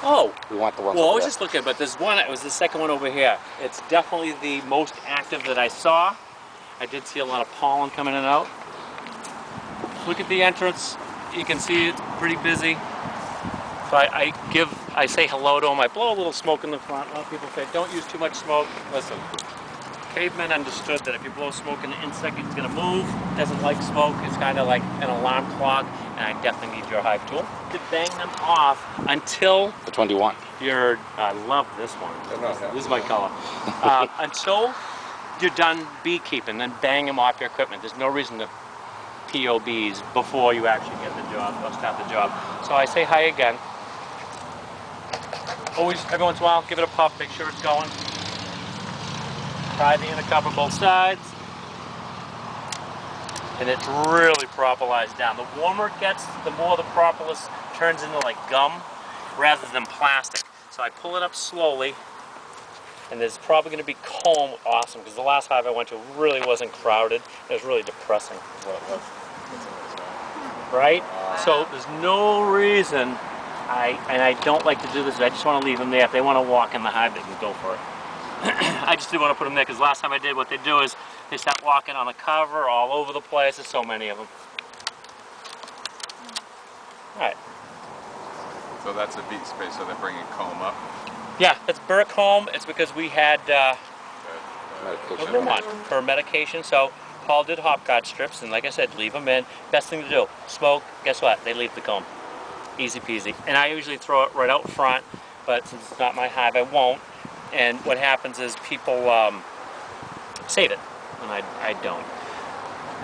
Oh, We want the ones well, I over was there. just looking, but there's one, it was the second one over here. It's definitely the most active that I saw. I did see a lot of pollen coming in and out. Look at the entrance. You can see it's pretty busy. So I say hello to them. I blow a little smoke in the front. A lot of people say, don't use too much smoke. Listen, cavemen understood that if you blow smoke, an insect is going to move. It doesn't like smoke. It's kind of like an alarm clock, and I definitely need your hive tool to bang them off until. Which one do you want? I love this one. This is my color. Until you're done beekeeping, then bang them off your equipment. There's no reason to POBs before you actually get the job or start the job. So I say hi again. Always, every once in a while, give it a puff, make sure it's going. Tie the inner cover both sides. And it's really propolised down. The warmer it gets, the more the propolis turns into like gum rather than plastic. So I pull it up slowly, and there's probably going to be comb. Awesome, because the last hive I went to really wasn't crowded. It was really depressing what it was. Right? So there's no reason, and I don't like to do this, I just want to leave them there. If they want to walk in the hive, they can go for it. I just didn't want to put them there because last time I did, what they do is they start walking on the cover all over the place. There's so many of them. Alright. So that's a beat space, so they're bringing comb up? Yeah, it's burr comb. It's because we had Medication. for medication. So Paul did hop guard strips, and like I said, leave them in. Best thing to do, smoke, guess what? They leave the comb. Easy peasy. And I usually throw it right out front, but since it's not my hive, I won't. And what happens is people save it, and I don't.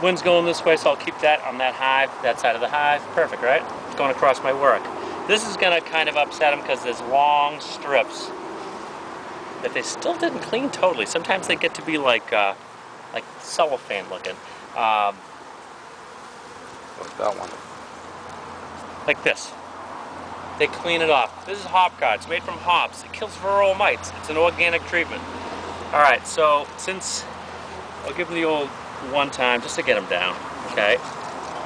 Wind's going this way, so I'll keep that on that hive, that side of the hive. Perfect, right? It's going across my work. This is going to kind of upset them because there's long strips that they still didn't clean totally. Sometimes they get to be like cellophane looking. What's that one? Like this. They clean it off. This is hop guard. It's made from hops. It kills varroa mites. It's an organic treatment. All right, so since I'll give them the old one time just to get them down, okay?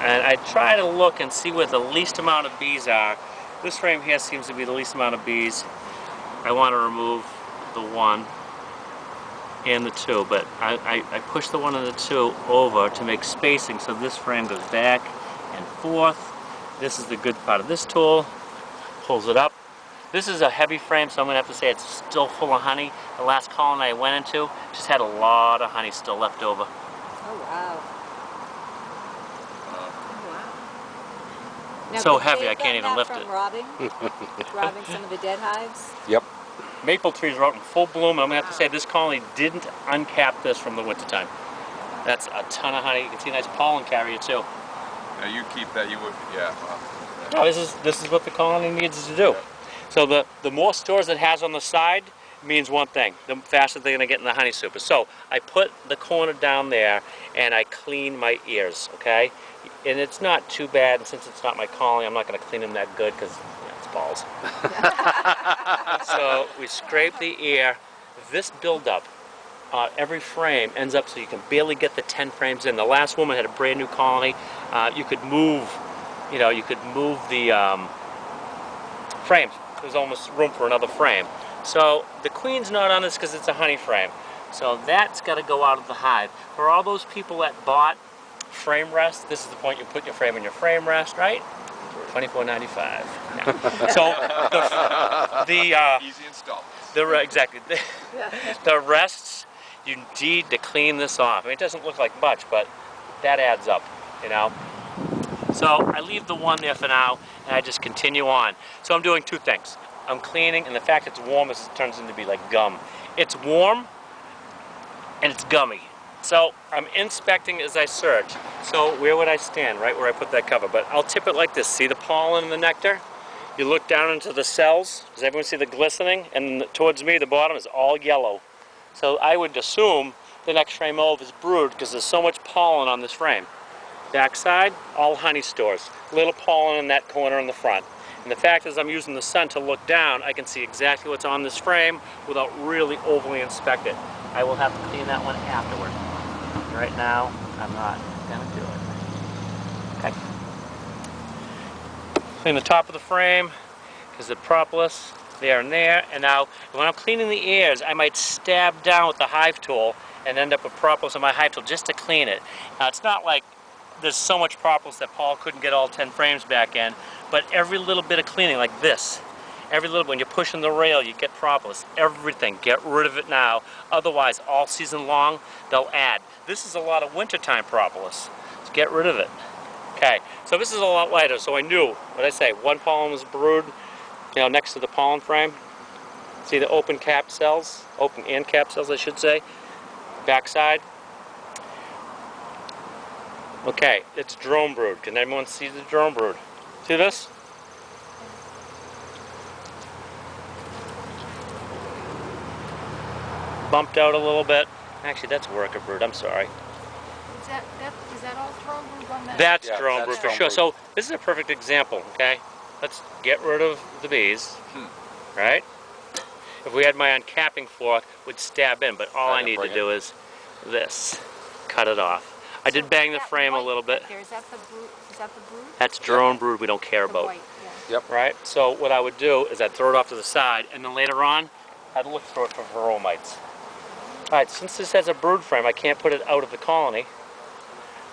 And I try to look and see where the least amount of bees are. This frame here seems to be the least amount of bees. I want to remove the 1 and the 2, but I push the 1 and the 2 over to make spacing so this frame goes back and forth. This is the good part of this tool. Pulls it up. This is a heavy frame, so I'm going to have to say it's still full of honey. The last colony I went into just had a lot of honey still left over. Oh, wow. Now, So heavy I can't even lift it. Robbing some of the dead hives? Yep. Maple trees are out in full bloom, and I'm going to have to say this colony didn't uncap this from the wintertime. That's a ton of honey. You can see a nice pollen carrier too. Now you keep that, you would, yeah. No, this is what the colony needs to do. So the more stores it has on the side means one thing: the faster they're going to get in the honey super. So I put the corner down there and I clean my ears, okay? And it's not too bad, and since it's not my colony, I'm not going to clean them that good because it's balls. So we scrape the ear. This buildup, every frame ends up so you can barely get the 10 frames in. The last woman had a brand new colony. You could move the frames. There's almost room for another frame. So the queen's not on this because it's a honey frame. So that's got to go out of the hive. For all those people that bought frame rest, this is the point you put your frame in your frame rest, right? $24.95. Yeah. So the Easy install. exactly the rests, you need to clean this off. I mean, it doesn't look like much, but that adds up, you know. So I leave the 1 there for now, and I just continue on. So I'm doing 2 things. I'm cleaning, and the fact it's warm is it turns into be like gum. It's warm, and it's gummy. So I'm inspecting as I search. So where would I stand? Right where I put that cover. But I'll tip it like this. See the pollen and the nectar? You look down into the cells. Does everyone see the glistening? And towards me, the bottom is all yellow. So I would assume the next frame over is brood because there's so much pollen on this frame. Backside, all honey stores. Little pollen in that corner in the front. And the fact is I'm using the sun to look down, I can see exactly what's on this frame without really overly inspect it. I will have to clean that one afterward. Right now, I'm not going to do it. Okay. Clean the top of the frame because the propolis there and there. And now, when I'm cleaning the ears, I might stab down with the Hive tool and end up with propolis on my Hive tool just to clean it. Now, it's not like there's so much propolis that Paul couldn't get all 10 frames back in, but every little bit of cleaning, like this, every little, when you're pushing the rail, you get propolis. Everything, get rid of it now. Otherwise, all season long, they'll add. This is a lot of wintertime propolis, so get rid of it. Okay, so this is a lot lighter, so I knew, what did I say, one pollen was brewed, next to the pollen frame. See the open cap cells, open end cap cells, I should say, backside. Okay, it's drone brood. Can everyone see the drone brood? See this? Bumped out a little bit. Actually, that's worker brood. I'm sorry. Is that all drone brood on that? That's Yeah, drone that's brood for drone sure. brood. So this is a perfect example. Okay, let's get rid of the bees. Right? If we had my uncapping fork, would stab in, but all I need to do is this, cut it off. I did bang the frame a little bit. Is that the brood? Is that the brood? That's drone brood we don't care The about. white, yeah. Yep. Right? So what I would do is I'd throw it off to the side, and then later on, I'd look for it for varroa mites. All right, since this has a brood frame, I can't put it out of the colony.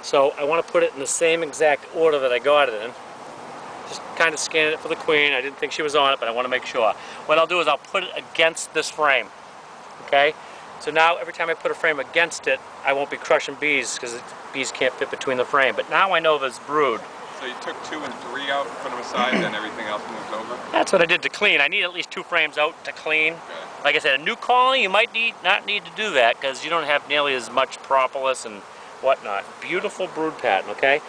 So I want to put it in the same exact order that I got it in. Just kind of scan it for the queen. I didn't think she was on it, but I want to make sure. What I'll do is I'll put it against this frame. Okay? So now every time I put a frame against it, I won't be crushing bees because bees can't fit between the frame. But now I know there's brood. So you took 2 and 3 out, put them aside, then everything else moves over? That's what I did to clean. I need at least 2 frames out to clean. Okay. Like I said, a new colony, you might not need to do that because you don't have nearly as much propolis and whatnot. Beautiful brood pattern, okay?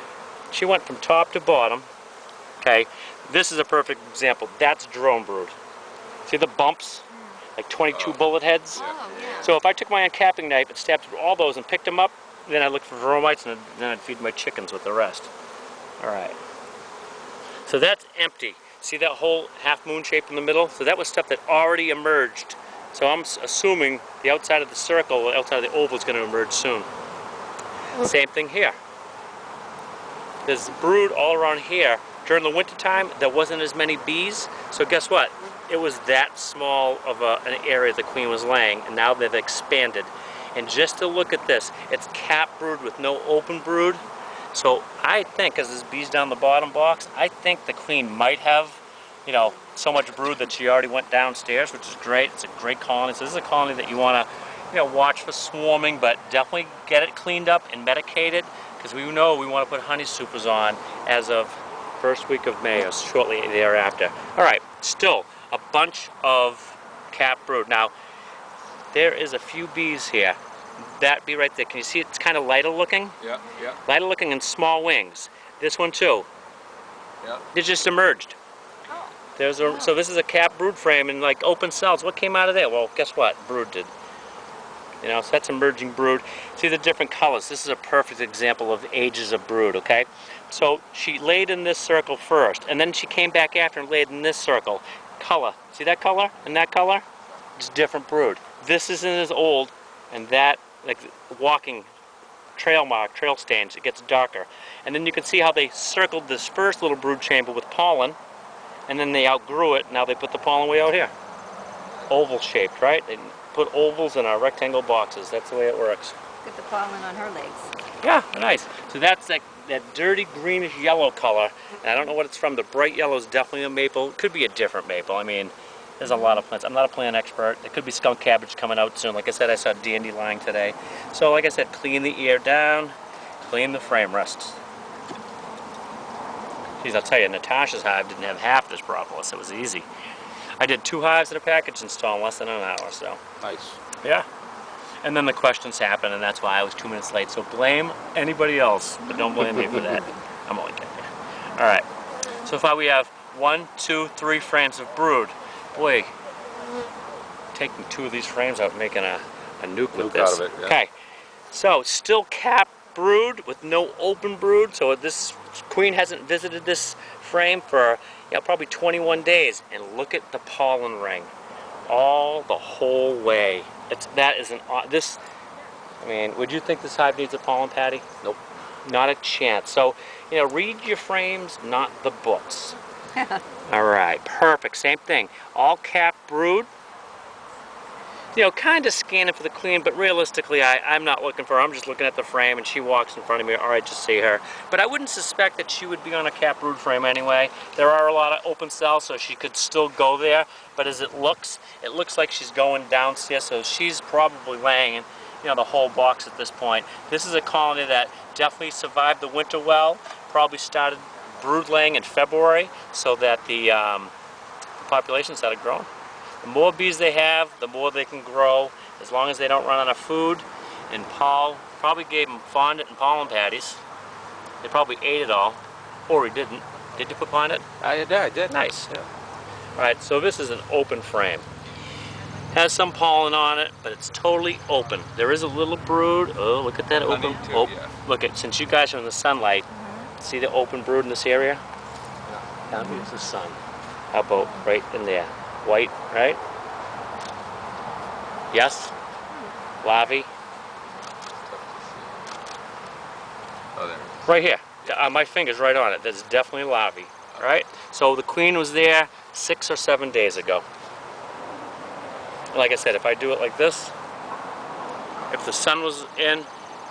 She went from top to bottom. Okay, this is a perfect example. That's drone brood. See the bumps? Like 22 bullet heads? Oh, yeah. So if I took my uncapping knife and stabbed through all those and picked them up, then I'd look for varroa mites and then I'd feed my chickens with the rest. Alright. So that's empty. See that whole half moon shape in the middle? So that was stuff that already emerged. So I'm assuming the outside of the circle, the outside of the oval is going to emerge soon. Same thing here. There's brood all around here. During the winter time, there wasn't as many bees. So guess what? It was that small of an area the queen was laying, and now they've expanded. And just to look at this, it's cap brood with no open brood. So I think, as there's bees down the bottom box, I think the queen might have, so much brood that she already went downstairs, which is great. It's a great colony. So this is a colony that you want to, watch for swarming, but definitely get it cleaned up and medicated, because we know we want to put honey supers on as of first week of May or shortly thereafter. All right, still a bunch of cap brood. Now, there is a few bees here. That bee right there, can you see it's kind of lighter looking? Yeah, yeah, Lighter looking and small wings. This one too. yeah. It just emerged. Oh. So this is a cap brood frame and like open cells. What came out of there? Well, guess what? Brood did. So that's emerging brood. See the different colors. This is a perfect example of ages of brood, okay? So she laid in this circle first, and then she came back after and laid in this circle. Color. See that color and that color? It's different brood. This isn't as old, and that, like walking trail stains, it gets darker. And then you can see how they circled this first little brood chamber with pollen, and then they outgrew it. Now they put the pollen way out here. Oval shaped, right? They put ovals in our rectangle boxes. That's the way it works. Get the pollen on her legs. Yeah, nice. So that's that dirty greenish yellow color. And I don't know what it's from. The bright yellow is definitely a maple. It could be a different maple. I mean, there's a lot of plants. I'm not a plant expert. There could be skunk cabbage coming out soon. Like I said, I saw dandelion today. So like I said, clean the ear down, clean the frame rests. Geez, I'll tell you, Natasha's hive didn't have half this propolis. It was easy. I did 2 hives in a package install in less than an hour, so. Nice. Yeah. And then the questions happened, and that's why I was 2 minutes late. So blame anybody else, but don't blame me for that. I'm only kidding. All right. So far we have 1, 2, 3 frames of brood. Boy, taking 2 of these frames out, making a nuke with this. Out of it, yeah. Okay. So still cap brood with no open brood. So this queen hasn't visited this frame for probably 21 days. And look at the pollen ring, all the whole way. I mean, would you think this hive needs a pollen patty? Nope, not a chance. So, read your frames, not the books. All right, perfect. Same thing. All cap brood. You know, kind of scanning for the queen, but realistically, I'm not looking for her. I'm just looking at the frame, and she walks in front of me, or I just see her. But I wouldn't suspect that she would be on a cap brood frame anyway. There are a lot of open cells, so she could still go there. But as it looks like she's going downstairs, so she's probably laying in, you know, the whole box at this point. This is a colony that definitely survived the winter well. Probably started brood laying in February, so that the population started growing. The more bees they have, the more they can grow, as long as they don't run out of food. And Paul probably gave them fondant and pollen patties. They probably ate it all, or he didn't. Did you put fondant? I did. Nice. Yeah. All right, so this is an open frame. Has some pollen on it, but it's totally open. There is a little brood. Oh, look at that open. Honey too, Oh, yeah. look at, since you guys are in the sunlight, see the open brood in this area? Down here's the sun. How about right in there? White, right? Yes? Larvae? Oh, there it is. Right here. My finger's right on it. There's definitely larvae, right? So the queen was there 6 or 7 days ago. Like I said, if I do it like this, if the sun was in,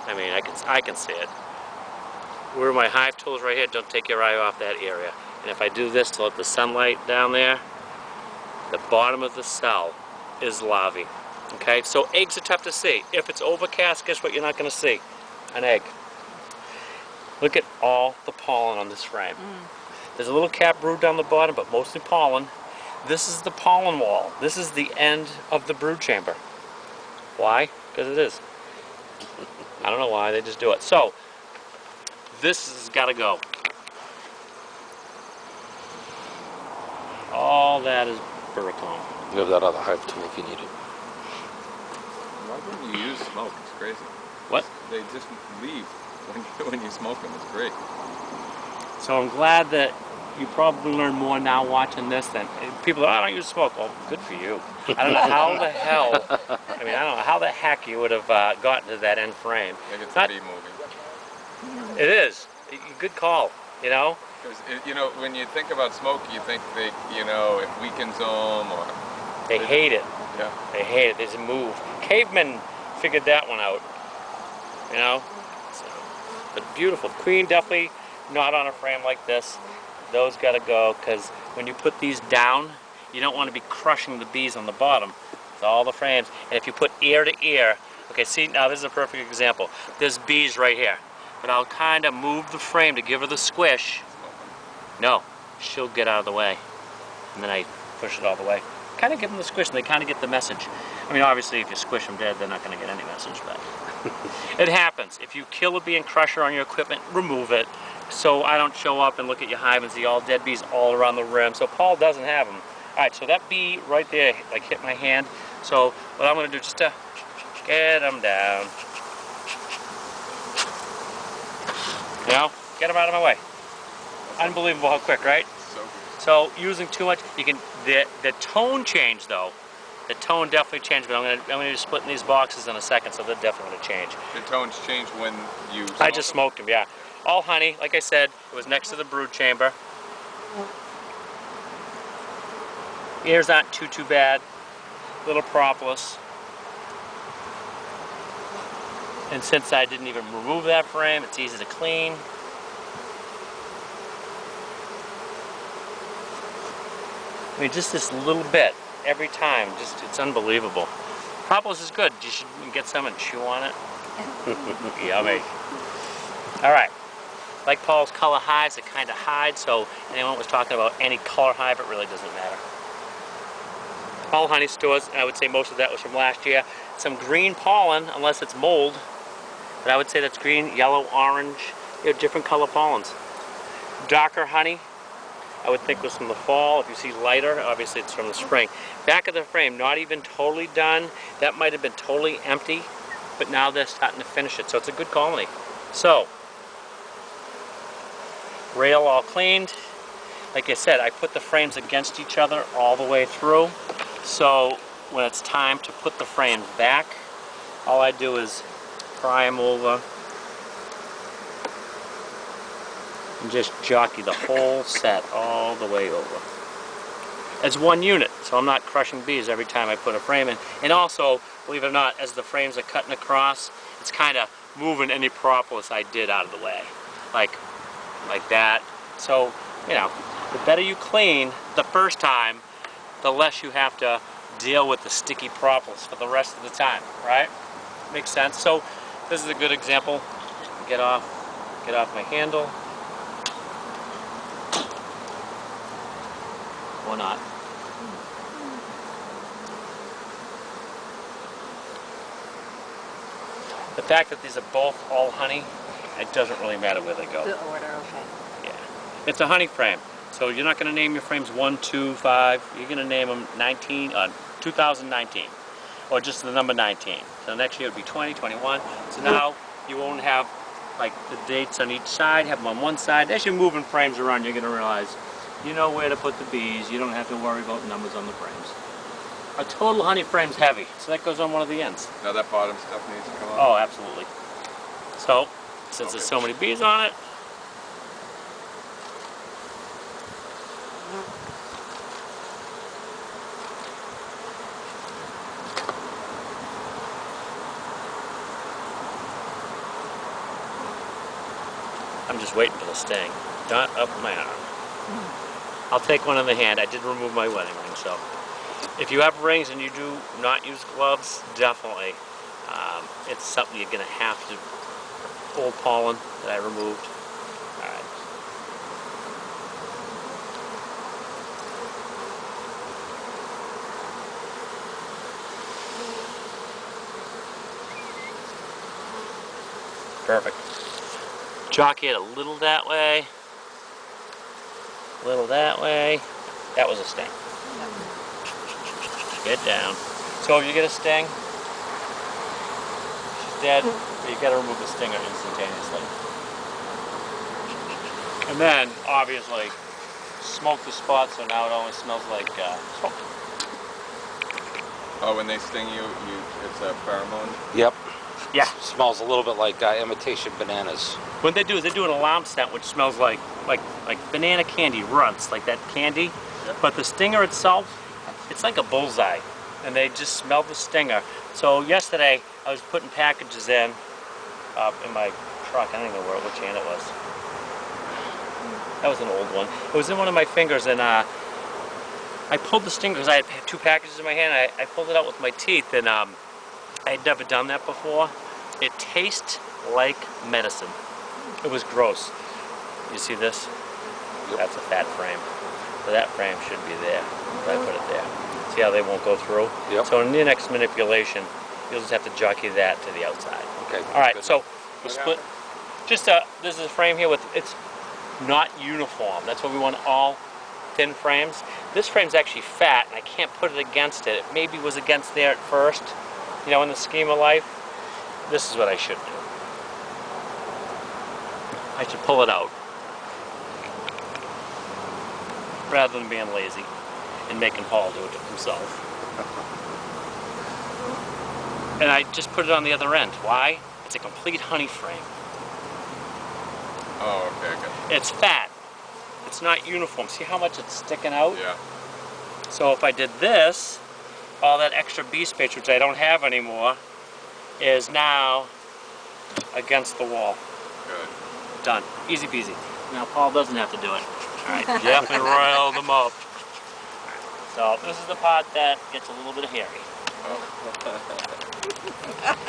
I mean, I can see it. Where my hive tool is right here, don't take your eye off that area. And if I do this to let the sunlight down there, the bottom of the cell is larvae. Okay, so eggs are tough to see. If it's overcast, guess what you're not going to see? An egg. Look at all the pollen on this frame. There's a little cap brood down the bottom, but mostly pollen. This is the pollen wall. This is the end of the brood chamber. Why? Because it is. I don't know why, they just do it. So, this has got to go. All that is burricomb. You have that other hive tool if you need it. Why wouldn't you use smoke? It's crazy. What? They just leave when you smoke them. It's great. So I'm glad that you probably learn more now watching this than people. I don't use smoke. Well, good for you. I don't know how the hell. I mean, I don't know how the heck you would have gotten to that end frame. I think it's Not- a bee movie. It is. Good call. You know. Because you know, when you think about smoke, you think they, you know, it weakens them or. They hate it. Yeah. They hate it. They just move. Cavemen figured that one out. You know. So, but beautiful. Queen definitely not on a frame like this. Those got to go, because when you put these down, you don't want to be crushing the bees on the bottom. It's all the frames. And if you put ear to ear, okay, see, now this is a perfect example. There's bees right here. But I'll kind of move the frame to give her the squish. No, she'll get out of the way. And then I push it all the way. Kind of give them the squish, and they kind of get the message. I mean, obviously, if you squish them dead, they're not going to get any message, but it happens. If you kill a bee and crush her on your equipment, remove it. So I don't show up and look at your hive and see all dead bees all around the rim. So Paul doesn't have them. All right, so that bee right there, like, hit my hand. So what I'm going to do, just to get them down. You know, get them out of my way. Unbelievable how quick, right? So good. So using too much, you can, the tone change though. The tone definitely changed, but I'm gonna be splitting these boxes in a second, so they're definitely gonna change. The tones change when you. I just smoked them, yeah. All honey, like I said, it was next to the brood chamber. Ears aren't too bad. Little propolis. And since I didn't even remove that frame, it's easy to clean. I mean, just this little bit every time, just it's unbelievable. Propolis is good. You should get some and chew on it. Yummy. All right. Like Paul's color hives, it kind of hides, so anyone was talking about any color hive, it really doesn't matter. All honey stores, I would say most of that was from last year. Some green pollen, unless it's mold, but I would say that's green, yellow, orange, you know, different color pollens. Darker honey, I would think was from the fall. If you see lighter, obviously it's from the spring. Back of the frame, not even totally done. That might have been totally empty, but now they're starting to finish it, so it's a good colony. So, rail all cleaned. Like I said, I put the frames against each other all the way through. So when it's time to put the frames back, all I do is pry them over. and just jockey the whole set all the way over. It's one unit, so I'm not crushing bees every time I put a frame in. And also, believe it or not, as the frames are cutting across, it's kind of moving any propolis I did out of the way. Like that. So, you know, the better you clean the first time, the less you have to deal with the sticky propolis for the rest of the time, right? Makes sense. So, this is a good example. Get off my handle. Or not. The fact that these are both all honey, it doesn't really matter where they go. The order, okay. Yeah. It's a honey frame. So you're not going to name your frames 1, 2, 5. You're going to name them 2019. Or just the number 19. So next year it would be 20, 21. So now you won't have like the dates on each side, have them on one side. As you're moving frames around, you're going to realize you know where to put the bees. You don't have to worry about numbers on the frames. A total honey frame's heavy, so that goes on one of the ends. Now that bottom stuff needs to come off? Oh, absolutely. So, since there's so many bees on it, I'm just waiting for the sting. Not up my arm. I'll take one in the hand. I did remove my wedding ring, so. If you have rings and you do not use gloves, definitely. It's something you're going to have to. Old pollen that I removed. Alright. Perfect. Jockey it a little that way. A little that way. That was a sting. Get down. So if you get a sting, she's dead, but you got to remove the stinger instantaneously. And then, obviously, smoke the spot so now it only smells like smoke. Oh, when they sting you, it's a pheromone? Yep. Yeah. Smells a little bit like imitation bananas. What they do is they do an alarm scent which smells like banana candy runts, like that candy. Yep. But the stinger itself, it's like a bullseye, and they just smell the stinger. So yesterday, I was putting packages in my truck. I don't even know which hand it was. That was an old one. It was in one of my fingers, and I pulled the stinger because I had 2 packages in my hand. I pulled it out with my teeth, and I had never done that before. It tastes like medicine. It was gross. You see this? Yep. That's a fat frame. So that frame should be there. I put it there. See how they won't go through? Yep. So in the next manipulation, you'll just have to jockey that to the outside. Okay. All right, good so enough. we'll split. Just this is a frame here with, it's not uniform. That's why we want all thin frames. This frame's actually fat, and I can't put it against it. It maybe was against there at first, you know, in the scheme of life. This is what I should do. I should pull it out rather than being lazy and making Paul do it himself. And I just put it on the other end. Why? It's a complete honey frame. Oh, okay, good. It's fat. It's not uniform. See how much it's sticking out? Yeah. So if I did this, all that extra bee space, which I don't have anymore, is now against the wall. Good. Done. Easy peasy. Now Paul doesn't have to do it. All right, Jeff and rile them up. So this is the part that gets a little bit hairy. Oh.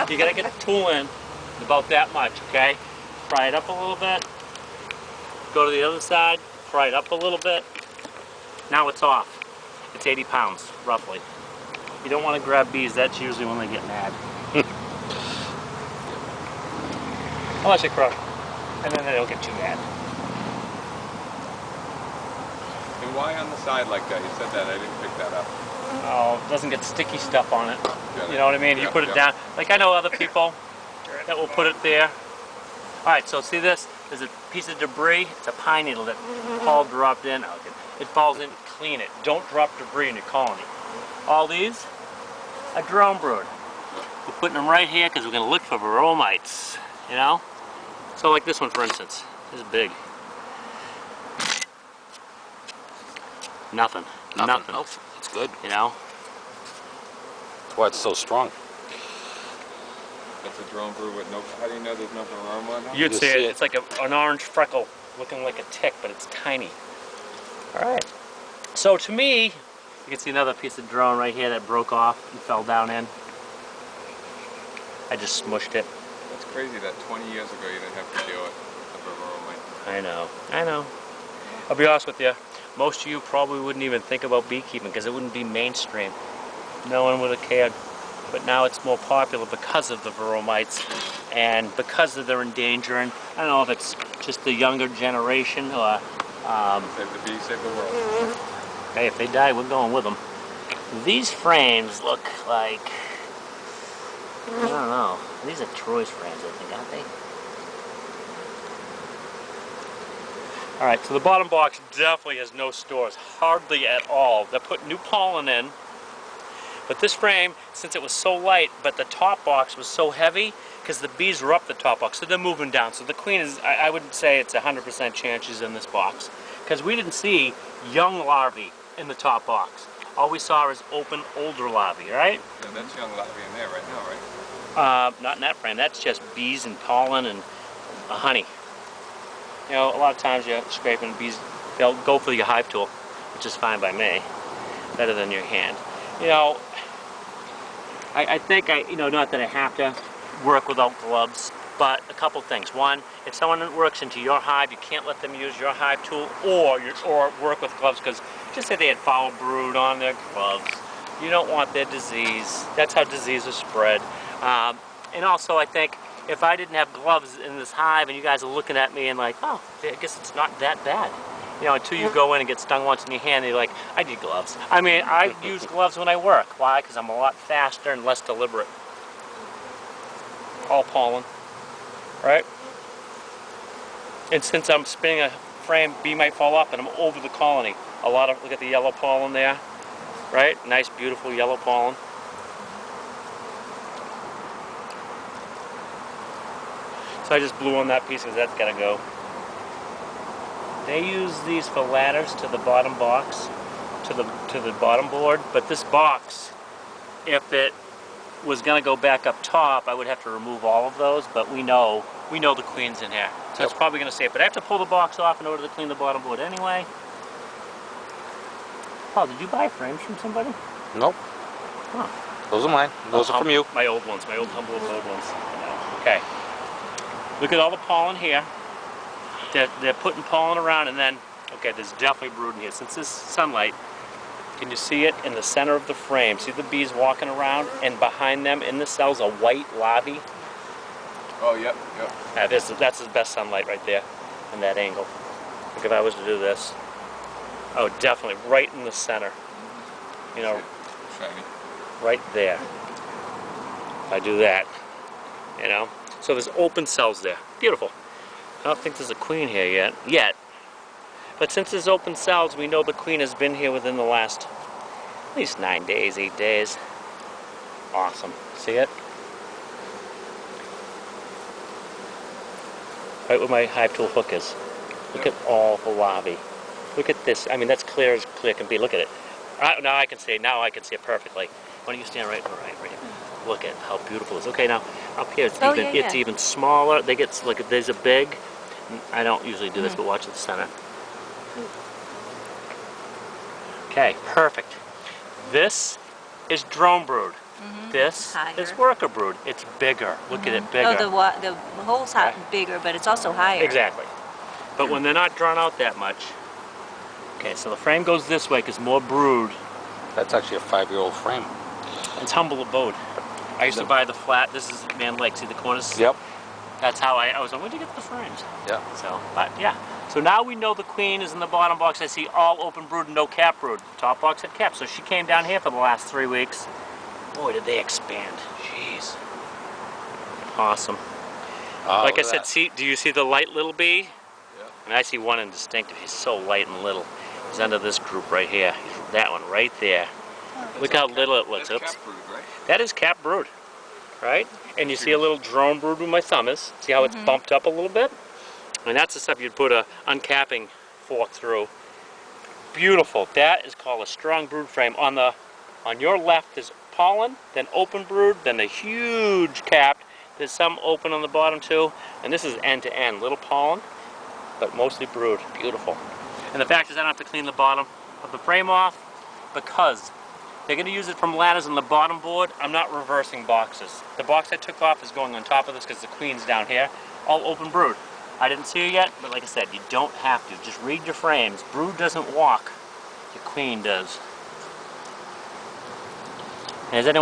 You gotta get the tool in about that much, okay? Fry it up a little bit. Go to the other side, fry it up a little bit. Now it's off. It's 80 pounds, roughly. You don't want to grab bees, that's usually when they get mad. Unless you crush them. And then they don't get too mad. And why on the side like that? You said that, I didn't pick that up. Oh, it doesn't get sticky stuff on it. Got You know what I mean? You Yep, put it yep. down. Like I know other people that will put it there. Alright, so see this? There's a piece of debris. It's a pine needle that Paul dropped in. Oh, okay. It falls in, clean it. Don't drop debris in your colony. All these are drone brood. We're putting them right here because we're going to look for varroa mites, you know? So like this one, for instance. This is big. Nothing. Nothing. Nope. It's good. You know? That's why it's so strong. It's a drone brew with no. How do you know there's no aroma on it? You'd You see it. see it. It's like an orange freckle looking like a tick, but it's tiny. All right. So to me, you can see another piece of drone right here that broke off and fell down in. I just smushed it. It's crazy that 20 years ago you didn't have to deal with a varroa mite. I know. I know. I'll be honest with you. Most of you probably wouldn't even think about beekeeping because it wouldn't be mainstream. No one would have cared. But now it's more popular because of the varroa mites and because of their endangering. I don't know if it's just the younger generation or Save the bees, save the world. hey, if they die, we're going with them. These frames look like, I don't know. These are Troy's frames, I think, aren't they? All right, so the bottom box definitely has no stores, hardly at all. They put new pollen in, but this frame, since it was so light, but the top box was so heavy, because the bees were up the top box, so they're moving down. So the queen is, I wouldn't say it's 100% chance she's in this box, because we didn't see young larvae in the top box. All we saw is open, older larvae, right? Yeah, that's young larvae in there right now, right? Not in that frame. That's just bees and pollen and honey. You know, a lot of times you're scraping bees, they'll go for your hive tool, which is fine by me, better than your hand. You know, I think not that I have to work without gloves, but a couple things. One, if someone works into your hive, you can't let them use your hive tool or work with gloves, because just say they had foul brood on their gloves. You don't want their disease. That's how diseases spread. And also, I think if I didn't have gloves in this hive and you guys are looking at me and like, oh, I guess it's not that bad. You know, until you go in and get stung once in your hand, and you're like, I need gloves. I mean, I use gloves when I work. Why? Because I'm a lot faster and less deliberate. All pollen, right? And since I'm spinning a frame, bee might fall up and I'm over the colony. Look at the yellow pollen there, right? Nice, beautiful yellow pollen. So I just blew on that piece because that's gotta go. They use these for ladders to the bottom box, to the bottom board, but this box, if it was gonna go back up top, I would have to remove all of those, but we know the queen's in here. So it's probably gonna save, but I have to pull the box off in order to clean the bottom board anyway. Paul, did you buy frames from somebody? Nope. Huh. Those are mine. Those are from you. My old ones, my old humble abode ones. Okay. Look at all the pollen here. They're putting pollen around, and then, okay, there's definitely brood in here. Since this sunlight, can you see it in the center of the frame? See the bees walking around, and behind them in the cells a white larvae? Oh, yep. That's the best sunlight right there, in that angle. Look, if I was to do this. Oh, definitely, right in the center. You know, Shiny. right there. If I do that, you know. So there's open cells there. Beautiful. I don't think there's a queen here yet. But since there's open cells, we know the queen has been here within the last at least 9 days, 8 days. Awesome. See it? Right where my hive tool hook is. Look at all the larvae. Look at this. I mean, that's clear as clear can be. Look at it. Now I can see it. Now I can see it perfectly. Why don't you stand right here? Look at how beautiful it is. Okay, now up here it's even smaller. They get, look, there's a big. I don't usually do this, but watch the center. Okay, perfect. This is drone brood. This is worker brood. It's bigger. Look at it, bigger. Oh, the hole's bigger, but it's also higher. Exactly. But when they're not drawn out that much. Okay, so the frame goes this way because more brood. That's actually a 5-year-old frame. It's humble abode. I used to buy the flat. This is Man Lake. See the corners? Yep. That's how I was like, where'd you get the frames? Yeah. So, but yeah. So now we know the queen is in the bottom box. I see all open brood and no cap brood. Top box had cap. So she came down here for the last 3 weeks. Boy, did they expand. Jeez. Awesome. Oh, like I said, see, do you see the light little bee? Yeah. And I see one in distinctive. He's so light and little. He's under this group right here. That one right there. Look how little it looks. That's cap brood, right? That is cap brood, right? And you see a little drone brood where my thumb is. See how it's bumped up a little bit? And that's the stuff you'd put a uncapping fork through. Beautiful. That is called a strong brood frame. On your left is pollen, then open brood, then the huge capped. There's some open on the bottom too, and this is end to end. Little pollen, but mostly brood. Beautiful. And the fact is I don't have to clean the bottom of the frame off because they're going to use it from ladders on the bottom board. I'm not reversing boxes. The box I took off is going on top of this because the queen's down here. All open brood. I didn't see her yet, but like I said, you don't have to. Just read your frames. Brood doesn't walk. Your queen does. And is anyone